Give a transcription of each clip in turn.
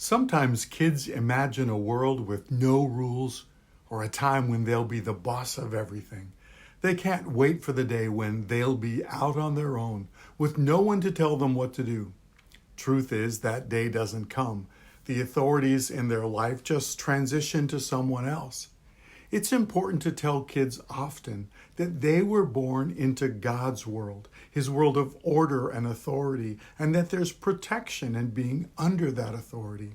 Sometimes kids imagine a world with no rules or a time when they'll be the boss of everything. They can't wait for the day when they'll be out on their own with no one to tell them what to do. Truth is, that day doesn't come. The authorities in their life just transition to someone else. It's important to tell kids often that they were born into God's world, His world of order and authority, and that there's protection in being under that authority.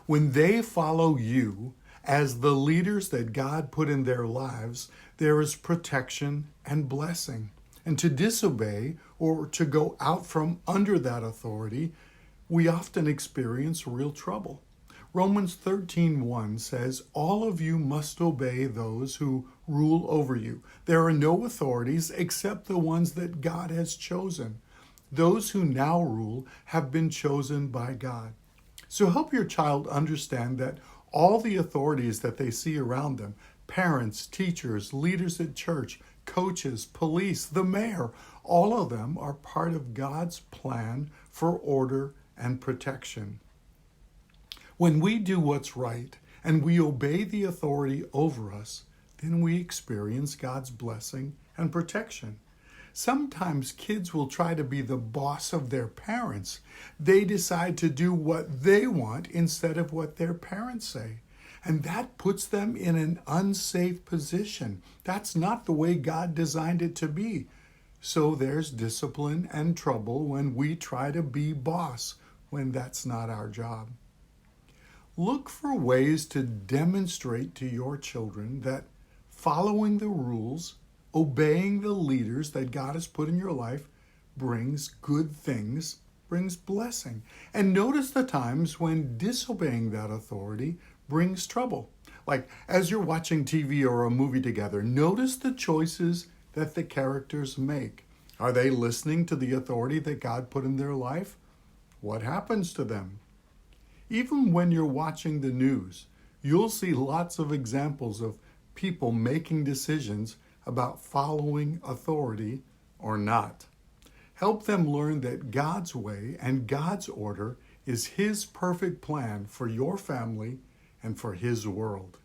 When they follow you as the leaders that God put in their lives, there is protection and blessing. And to disobey or to go out from under that authority, we often experience real trouble. Romans 13:1 says, "All of you must obey those who rule over you. There are no authorities except the ones that God has chosen. Those who now rule have been chosen by God." So help your child understand that all the authorities that they see around them, parents, teachers, leaders at church, coaches, police, the mayor, all of them are part of God's plan for order and protection. When we do what's right and we obey the authority over us, then we experience God's blessing and protection. Sometimes kids will try to be the boss of their parents. They decide to do what they want instead of what their parents say. And that puts them in an unsafe position. That's not the way God designed it to be. So there's discipline and trouble when we try to be boss when that's not our job. Look for ways to demonstrate to your children that following the rules, obeying the leaders that God has put in your life brings good things, brings blessing. And notice the times when disobeying that authority brings trouble. Like as you're watching TV or a movie together, notice the choices that the characters make. Are they listening to the authority that God put in their life? What happens to them? Even when you're watching the news, you'll see lots of examples of people making decisions about following authority or not. Help them learn that God's way and God's order is His perfect plan for your family and for His world.